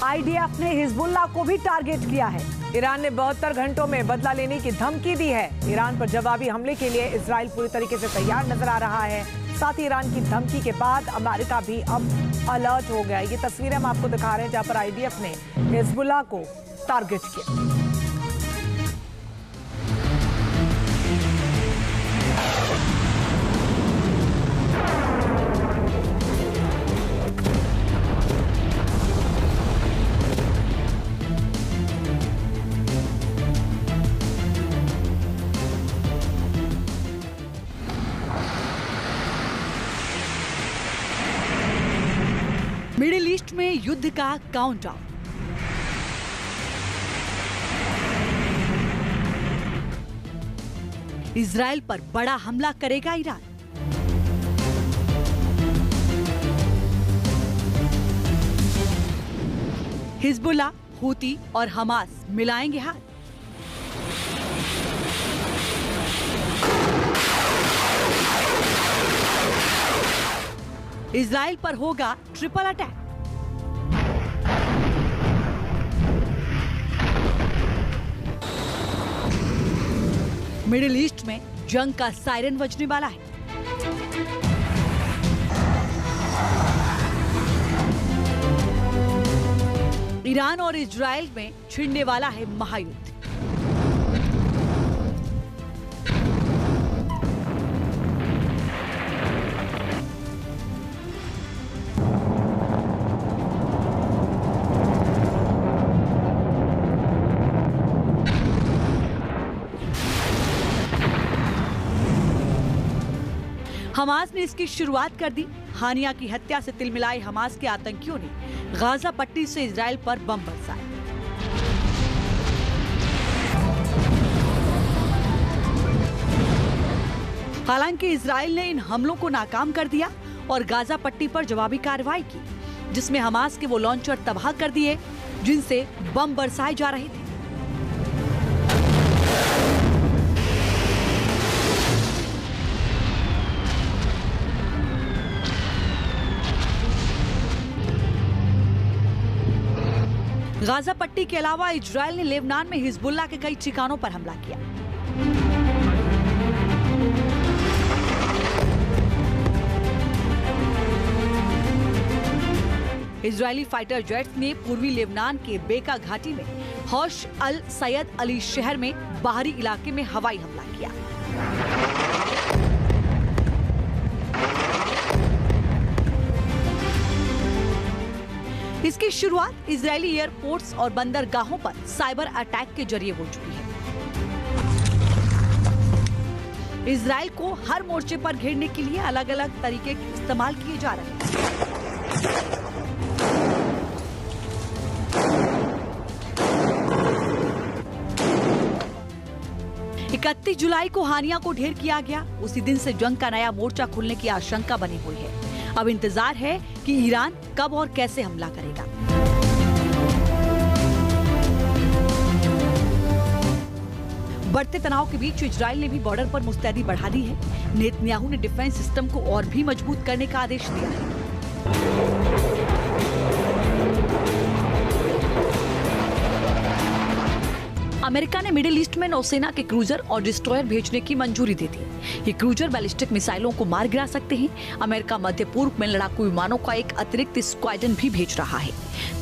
IDF ने Hezbollah को भी टारगेट किया है। ईरान ने 72 घंटों में बदला लेने की धमकी दी है। ईरान पर जवाबी हमले के लिए इजराइल पूरी तरीके से तैयार नजर आ रहा है। साथ ही ईरान की धमकी के बाद अमेरिका भी अब अलर्ट हो गया। ये तस्वीरें हम आपको दिखा रहे हैं जहां पर आईडीएफ ने हिजबुल्लाह को टारगेट किया। मिडिल ईस्ट में युद्ध का काउंटडाउन। इजराइल पर बड़ा हमला करेगा ईरान। हिजबुल्लाह, हूती और हमास मिलाएंगे हाथ। इजराइल पर होगा ट्रिपल अटैक। मिडिल ईस्ट में जंग का सायरन बजने वाला है। ईरान और इजराइल में छिड़ने वाला है महायुद्ध। हमास ने इसकी शुरुआत कर दी। हानिया की हत्या से तिलमिलाए हमास के आतंकियों ने गाजा पट्टी से इजराइल पर बम बरसाए। हालांकि इजराइल ने इन हमलों को नाकाम कर दिया और गाजा पट्टी पर जवाबी कार्रवाई की, जिसमें हमास के वो लॉन्चर तबाह कर दिए जिनसे बम बरसाए जा रहे थे। गाजा पट्टी के अलावा इजराइल ने लेबनान में हिजबुल्लाह के कई ठिकानों पर हमला किया। इजरायली फाइटर जेट्स ने पूर्वी लेबनान के बेका घाटी में हौश अल सैयद अली शहर में बाहरी इलाके में हवाई हमला किया। इसकी शुरुआत इजरायली एयरपोर्ट्स और बंदरगाहों पर साइबर अटैक के जरिए हो चुकी है। इजराइल को हर मोर्चे पर घेरने के लिए अलग अलग तरीके इस्तेमाल किए जा रहे हैं। 31 जुलाई को हानिया को ढेर किया गया। उसी दिन से जंग का नया मोर्चा खुलने की आशंका बनी हुई है। अब इंतजार है कि ईरान कब और कैसे हमला करेगा। बढ़ते तनाव के बीच इजराइल ने भी बॉर्डर पर मुस्तैदी बढ़ा दी है। नेतन्याहू ने डिफेंस सिस्टम को और भी मजबूत करने का आदेश दिया है। अमेरिका ने मिडिल ईस्ट में नौसेना के क्रूजर और डिस्ट्रॉयर भेजने की मंजूरी दे दी। ये क्रूजर बैलिस्टिक मिसाइलों को मार गिरा सकते हैं। अमेरिका मध्य पूर्व में लड़ाकू विमानों का एक अतिरिक्त स्क्वाड्रन भी भेज रहा है।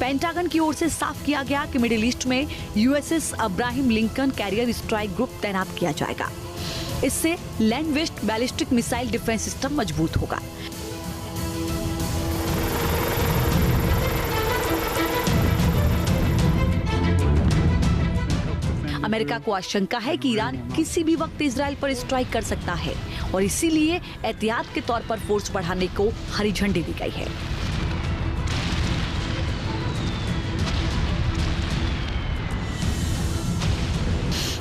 पेंटागन की ओर से साफ किया गया कि मिडिल ईस्ट में USS Abraham Lincoln carrier strike group तैनात किया जाएगा। इससे land based ballistic missile defence system मजबूत होगा। अमेरिका को आशंका है कि ईरान किसी भी वक्त इजराइल पर स्ट्राइक कर सकता है और इसीलिए एहतियात के तौर पर फोर्स बढ़ाने को हरी झंडी दी गई है।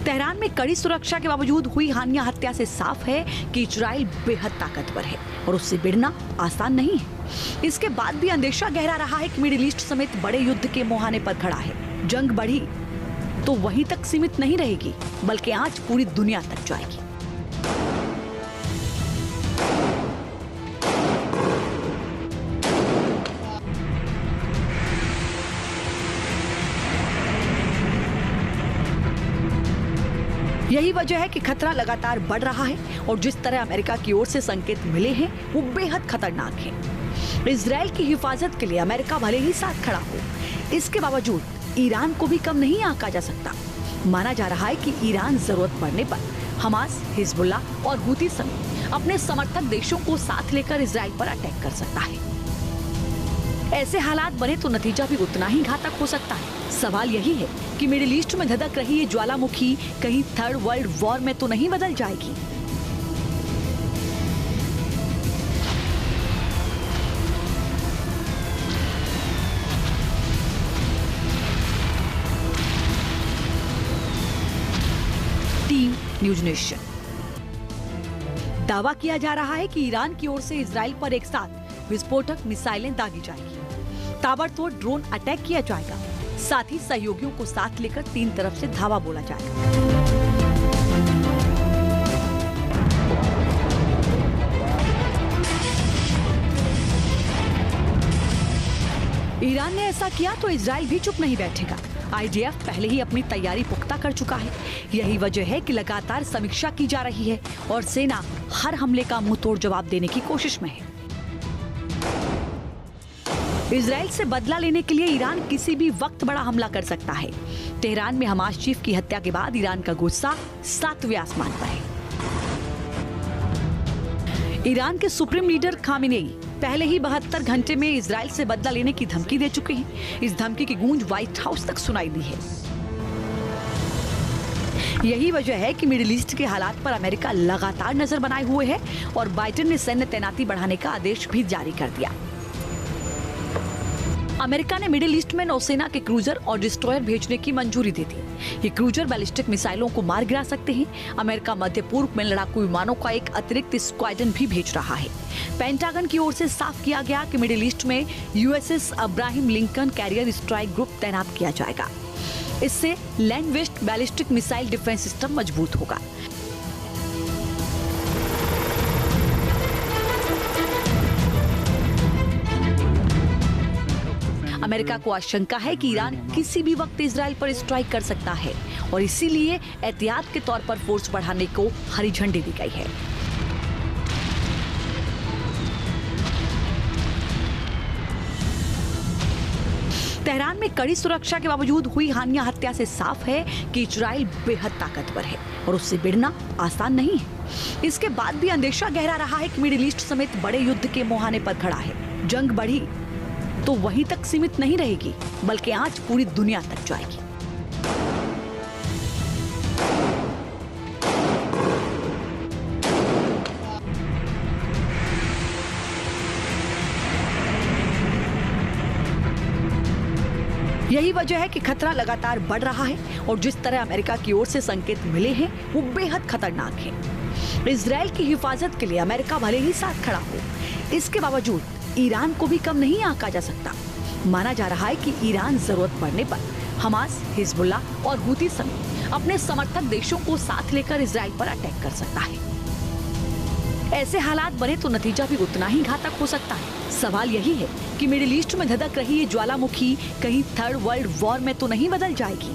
तेहरान में कड़ी सुरक्षा के बावजूद हुई हानिया हत्या से साफ है कि इजराइल बेहद ताकतवर है और उससे भिड़ना आसान नहीं है। इसके बाद भी अंदेशा गहरा रहा है कि मिडिल ईस्ट समेत बड़े युद्ध के मुहाने पर खड़ा है। जंग बढ़ी तो वहीं तक सीमित नहीं रहेगी, बल्कि आज पूरी दुनिया तक जाएगी। यही वजह है कि खतरा लगातार बढ़ रहा है और जिस तरह अमेरिका की ओर से संकेत मिले हैं वो बेहद खतरनाक है। इजराइल की हिफाजत के लिए अमेरिका भले ही साथ खड़ा हो, इसके बावजूद ईरान को भी कम नहीं आंका जा सकता। माना जा रहा है कि ईरान जरूरत पड़ने पर हमास, हिजबुल्लाह और हूती समेत अपने समर्थक देशों को साथ लेकर इजराइल पर अटैक कर सकता है। ऐसे हालात बने तो नतीजा भी उतना ही घातक हो सकता है। सवाल यही है कि मिडिल ईस्ट में धधक रही ये ज्वालामुखी कहीं थर्ड वर्ल्ड वॉर में तो नहीं बदल जाएगी। Team news nation. दावा किया जा रहा है कि ईरान की ओर से इजराइल पर एक साथ विस्फोटक मिसाइलें दागी जाएगी, ताबड़तोड़ ड्रोन अटैक किया जाएगा, साथ ही सहयोगियों को साथ लेकर 3 तरफ से धावा बोला जाएगा। ईरान ने ऐसा किया तो इजराइल भी चुप नहीं बैठेगा। IDF पहले ही अपनी तैयारी पुख्ता कर चुका है। यही वजह है कि लगातार समीक्षा की जा रही है और सेना हर हमले का मुंहतोड़ जवाब देने की कोशिश में है। इजराइल से बदला लेने के लिए ईरान किसी भी वक्त बड़ा हमला कर सकता है। तेहरान में हमास चीफ की हत्या के बाद ईरान का गुस्सा 7वें आसमान पर है। ईरान के सुप्रीम लीडर खामेनेई पहले ही 72 घंटे में इजराइल से बदला लेने की धमकी दे चुके हैं। इस धमकी की गूंज व्हाइट हाउस तक सुनाई दी है। यही वजह है कि मिडिल ईस्ट के हालात पर अमेरिका लगातार नजर बनाए हुए है और बाइडेन ने सैन्य तैनाती बढ़ाने का आदेश भी जारी कर दिया। अमेरिका ने मिडिल ईस्ट में नौसेना के क्रूजर और डिस्ट्रॉयर भेजने की मंजूरी दे दी। ये क्रूजर बैलिस्टिक मिसाइलों को मार गिरा सकते हैं। अमेरिका मध्य पूर्व में लड़ाकू विमानों का एक अतिरिक्त स्क्वाड्रन भी भेज रहा है। पेंटागन की ओर से साफ किया गया कि मिडिल ईस्ट में USS Abraham Lincoln carrier strike group तैनात किया जाएगा। इससे land based ballistic missile defence system मजबूत होगा। अमेरिका को आशंका है कि ईरान किसी भी वक्त इजराइल पर स्ट्राइक कर सकता है और इसीलिए एहतियात के तौर पर फोर्स बढ़ाने को हरी झंडी दी गई है। तेहरान में कड़ी सुरक्षा के बावजूद हुई हानिया हत्या से साफ है कि इजराइल बेहद ताकतवर है और उससे भिड़ना आसान नहीं है। इसके बाद भी अंदेशा गहरा रहा है कि मिडिल ईस्ट समेत बड़े युद्ध के मुहाने पर खड़ा है। जंग बढ़ी तो वहीं तक सीमित नहीं रहेगी, बल्कि आज पूरी दुनिया तक जाएगी। यही वजह है कि खतरा लगातार बढ़ रहा है और जिस तरह अमेरिका की ओर से संकेत मिले हैं वो बेहद खतरनाक है। इजराइल की हिफाजत के लिए अमेरिका भले ही साथ खड़ा हो, इसके बावजूद ईरान को भी कम नहीं आंका जा सकता। माना जा रहा है कि ईरान जरूरत पड़ने पर हमास, हिजबुल्लाह और हूती समेत अपने समर्थक देशों को साथ लेकर इजराइल पर अटैक कर सकता है। ऐसे हालात बने तो नतीजा भी उतना ही घातक हो सकता है। सवाल यही है कि मिडिल ईस्ट में धधक रही ये ज्वालामुखी कहीं थर्ड वर्ल्ड वॉर में तो नहीं बदल जाएगी।